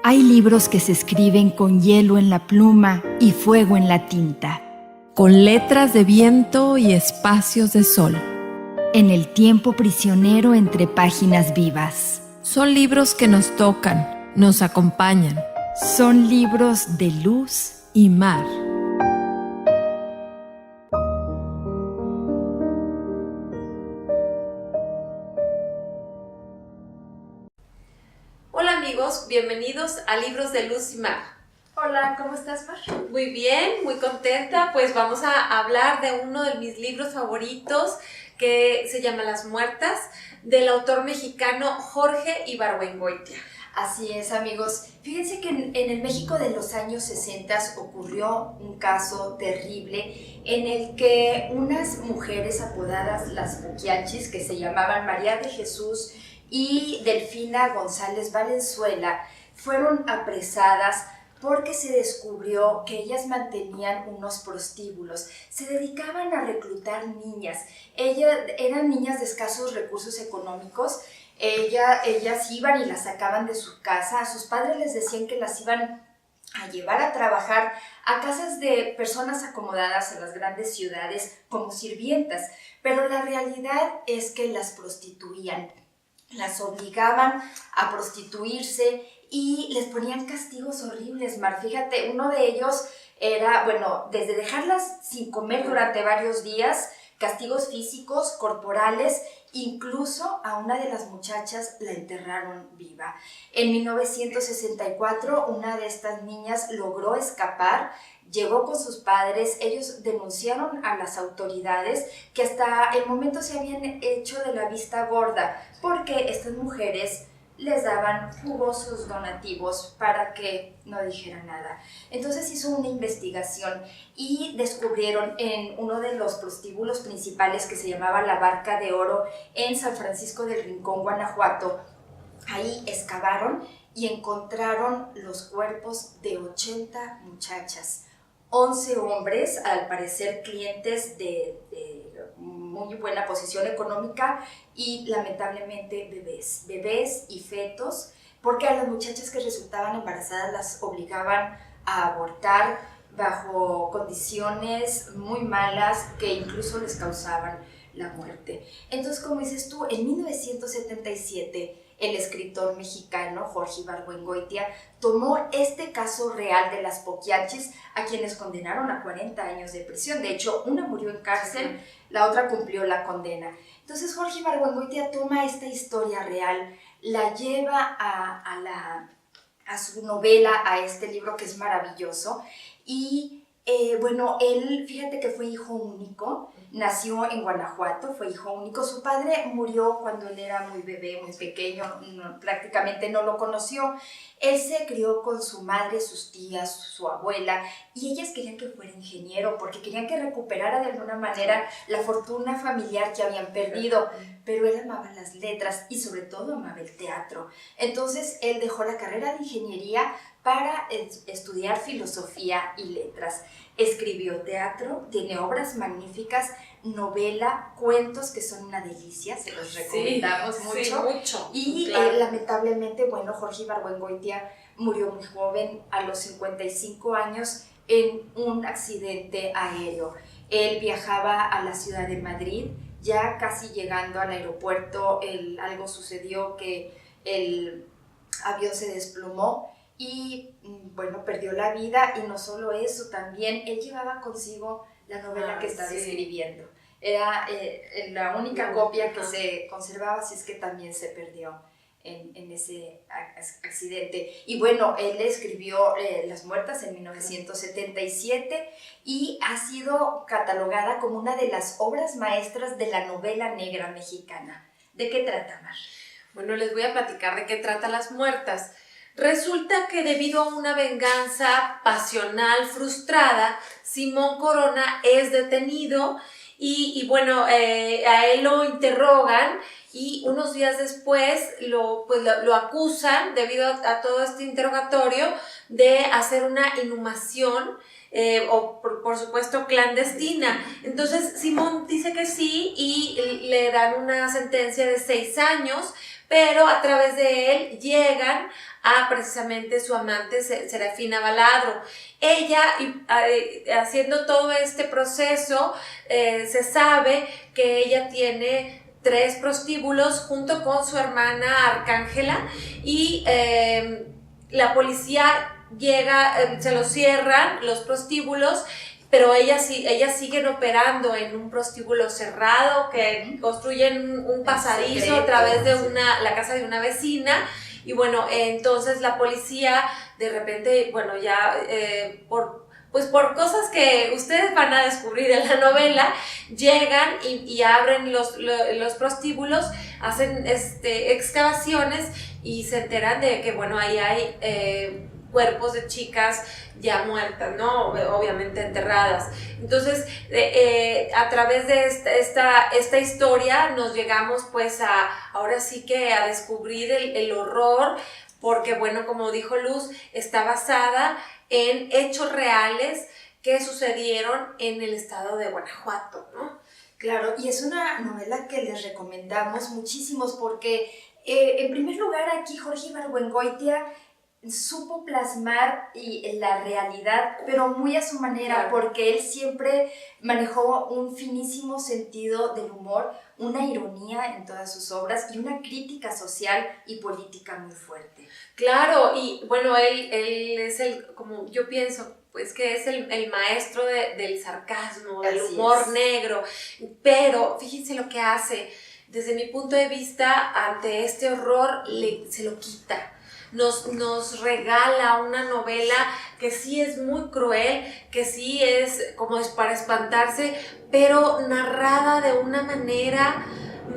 Hay libros que se escriben con hielo en la pluma y fuego en la tinta, con letras de viento y espacios de sol. en el tiempo prisionero entre páginas vivas. Son libros que nos tocan, nos acompañan. Son libros de luz y mar. Hola amigos, bienvenidos a Libros de Luz y Mar. Hola, ¿cómo estás, Mar? Muy bien, muy contenta, pues vamos a hablar de uno de mis libros favoritos que se llama Las Muertas, del autor mexicano Jorge Ibargüengoitia. Así es, amigos. Fíjense que en el México de los años 60 ocurrió un caso terrible en el que unas mujeres apodadas las Puquianchis, que se llamaban María de Jesús y Delfina González Valenzuela, fueron apresadas porque se descubrió que ellas mantenían unos prostíbulos, se dedicaban a reclutar niñas. Ellas eran niñas de escasos recursos económicos. Ellas iban y las sacaban de su casa, a sus padres les decían que las iban a llevar a trabajar a casas de personas acomodadas en las grandes ciudades como sirvientas, pero la realidad es que las prostituían, las obligaban a prostituirse y les ponían castigos horribles, Mar. Fíjate, uno de ellos era, desde dejarlas sin comer durante varios días, castigos físicos, corporales, incluso a una de las muchachas la enterraron viva. En 1964, una de estas niñas logró escapar, llegó con sus padres, ellos denunciaron a las autoridades que hasta el momento se habían hecho de la vista gorda, porque estas mujeres les daban jugosos donativos para que no dijera nada. Entonces hizo una investigación y descubrieron en uno de los prostíbulos principales que se llamaba La Barca de Oro en San Francisco del Rincón, Guanajuato. Ahí excavaron y encontraron los cuerpos de 80 muchachas, 11 hombres, al parecer clientes de muy buena posición económica, y lamentablemente bebés y fetos, porque a las muchachas que resultaban embarazadas las obligaban a abortar bajo condiciones muy malas que incluso les causaban la muerte. Entonces, como dices tú, en 1977 el escritor mexicano Jorge Ibargüengoitia tomó este caso real de las Puquianchis, a quienes condenaron a 40 años de prisión. De hecho, una murió en cárcel, la otra cumplió la condena. Entonces Jorge Ibargüengoitia toma esta historia real, la lleva a su novela, a este libro que es maravilloso, y él, fíjate que fue hijo único, nació en Guanajuato, fue hijo único. Su padre murió cuando él era muy bebé, muy pequeño, prácticamente no lo conoció. Él se crió con su madre, sus tías, su abuela, y ellas querían que fuera ingeniero porque querían que recuperara de alguna manera la fortuna familiar que habían perdido, pero él amaba las letras y sobre todo amaba el teatro. Entonces él dejó la carrera de ingeniería para estudiar filosofía y letras. Escribió teatro, tiene obras magníficas, novela, cuentos que son una delicia, se los recomendamos mucho. Y claro, lamentablemente, Jorge Ibargüengoitia murió muy joven, a los 55 años, en un accidente aéreo. Él viajaba a la ciudad de Madrid, ya casi llegando al aeropuerto, algo sucedió que el avión se desplomó y perdió la vida. Y no solo eso, también él llevaba consigo la novela que estaba escribiendo. Era la única copia que se conservaba, así es que también se perdió en ese accidente. Y él escribió Las Muertas en 1977 y ha sido catalogada como una de las obras maestras de la novela negra mexicana. ¿De qué trata, Mar? Bueno, les voy a platicar de qué trata Las Muertas. Resulta que debido a una venganza pasional frustrada, Simón Corona es detenido y a él lo interrogan y unos días después lo acusan, debido a todo este interrogatorio, de hacer una inhumación por supuesto clandestina. Entonces Simón dice que sí y le dan una sentencia de 6 años, pero a través de él llegan a precisamente su amante Serafina Baladro. Ella, haciendo todo este proceso, se sabe que ella tiene 3 prostíbulos junto con su hermana Arcángela, y la policía llega, se los cierran los prostíbulos, pero ellas siguen operando en un prostíbulo cerrado que construyen un pasadizo secreto, a través de la casa de una vecina. Y bueno, entonces la policía de repente, bueno, ya por cosas que ustedes van a descubrir en la novela, llegan y abren los prostíbulos, hacen excavaciones y se enteran de que, bueno, ahí hay cuerpos de chicas ya muertas, ¿no? Obviamente enterradas. Entonces, a través de esta historia nos llegamos pues ahora sí que a descubrir el horror, porque bueno, como dijo Luz, está basada en hechos reales que sucedieron en el estado de Guanajuato, ¿no? Claro, y es una novela que les recomendamos muchísimos porque, en primer lugar, aquí Jorge Ibargüengoitia supo plasmar la realidad, pero muy a su manera, claro, porque él siempre manejó un finísimo sentido del humor, una ironía en todas sus obras y una crítica social y política muy fuerte. Claro, y bueno, él es como yo pienso, pues que es el maestro del sarcasmo, del humor negro, pero fíjense lo que hace, desde mi punto de vista, ante este horror, se lo quita. Nos regala una novela que sí es muy cruel, que sí es como es para espantarse, pero narrada de una manera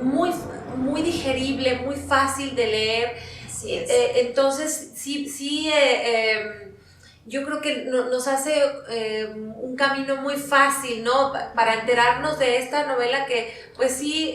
muy, muy digerible, muy fácil de leer. Así es. Entonces, sí, yo creo que nos hace un camino muy fácil, ¿no? Para enterarnos de esta novela que, pues sí,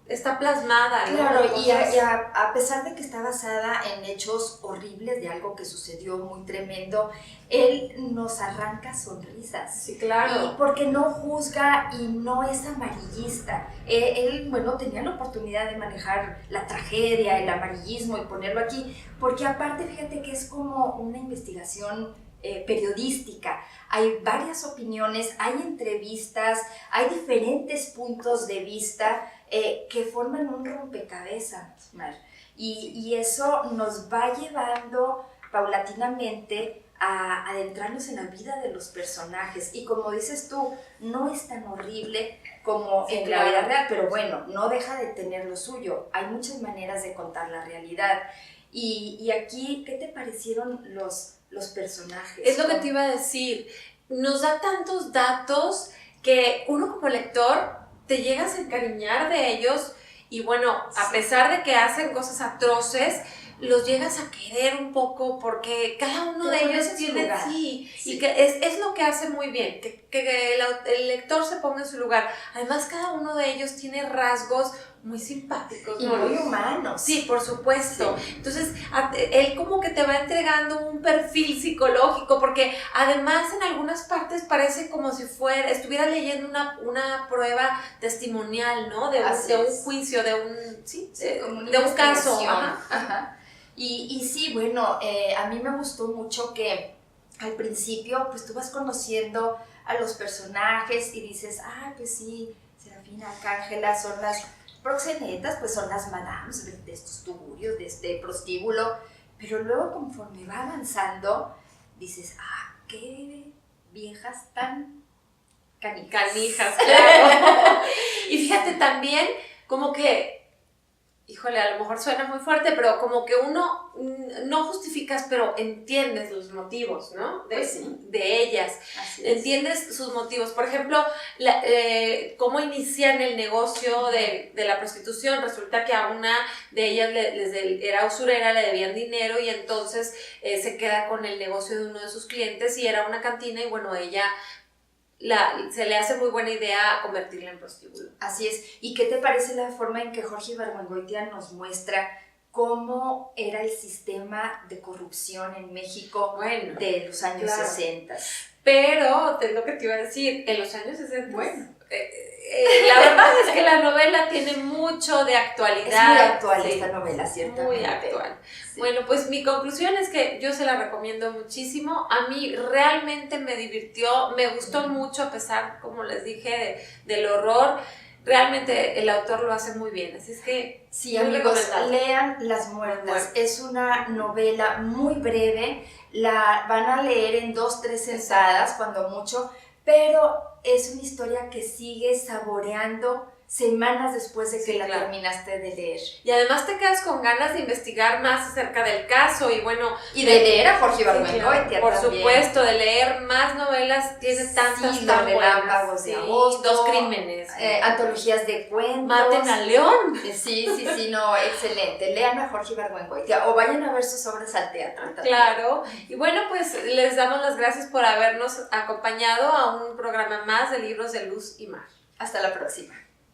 está plasmada, ¿no? Claro, y a pesar de que está basada en hechos horribles de algo que sucedió muy tremendo, él nos arranca sonrisas. Sí, claro. Y porque no juzga y no es amarillista. Él, bueno, tenía la oportunidad de manejar la tragedia, el amarillismo y ponerlo aquí, porque aparte, fíjate que es como una investigación periodística. Hay varias opiniones, hay entrevistas, hay diferentes puntos de vista que forman un rompecabezas, Mar. Y eso nos va llevando paulatinamente a adentrarnos en la vida de los personajes. Y como dices tú, no es tan horrible como sí, en claro, la vida real, pero bueno, no deja de tener lo suyo. Hay muchas maneras de contar la realidad. Y aquí, ¿qué te parecieron los personajes? Es lo que te iba a decir. Nos da tantos datos que uno como lector te llegas a encariñar de ellos y bueno, a pesar de que hacen cosas atroces, los llegas a querer un poco porque cada uno de ellos tiene, sí, y que es lo que hace muy bien, que el lector se ponga en su lugar. Además, cada uno de ellos tiene rasgos muy simpáticos, y ¿no? muy humanos. Sí, por supuesto. Sí. Entonces, él como que te va entregando un perfil psicológico, porque además en algunas partes parece como si estuviera leyendo una prueba testimonial, ¿no? De un juicio, de un caso. Ajá. Ajá. Y sí, bueno, a mí me gustó mucho que al principio pues tú vas conociendo a los personajes y dices, pues sí, Serafina, Arcángela son las proxenetas, pues son las madames de estos tugurios, de este prostíbulo, pero luego conforme va avanzando dices, qué viejas tan canijas, claro. Y fíjate también como que, híjole, a lo mejor suena muy fuerte, pero como que uno no justificas, pero entiendes los motivos, ¿no? De ellas. Entiendes sus motivos. Por ejemplo, cómo inician el negocio de la prostitución. Resulta que a una de ellas era usurera, le debían dinero y entonces se queda con el negocio de uno de sus clientes y era una cantina y bueno, ella se le hace muy buena idea convertirla en prostíbulo. Así es. ¿Y qué te parece la forma en que Jorge Ibargüengoitia nos muestra cómo era el sistema de corrupción en México de los años 60? pero es lo que te iba a decir, en los años 60, Bueno. La verdad es que la novela tiene mucho de actualidad. Es muy actual sí, esta novela, ¿cierto? muy actual. Sí. Bueno, pues mi conclusión es que yo se la recomiendo muchísimo. A mí realmente me divirtió, me gustó mucho a pesar, como les dije, del horror. Realmente el autor lo hace muy bien, así es que Sí, muy amigos, recomendable. lean Las Muertas. Es una novela muy breve, la van a leer en 2-3 sentadas, cuando mucho, pero es una historia que sigue saboreando semanas después de que Sí, la claro. terminaste de leer. Y además te quedas con ganas de investigar más acerca del caso y bueno... Y de leer a Jorge Sí, Ibargüengoitia por también. supuesto, de leer más novelas, tiene tantas Sí, tan Los Relámpagos de buenas. Agosto, Dos crímenes. antologías de cuentos. Maten a León. Sí, no, excelente. Lean a Jorge Ibargüengoitia o vayan a ver sus obras al teatro también. Claro. Y bueno, pues les damos las gracias por habernos acompañado a un programa más de Libros de Luz y Mar. Hasta la próxima.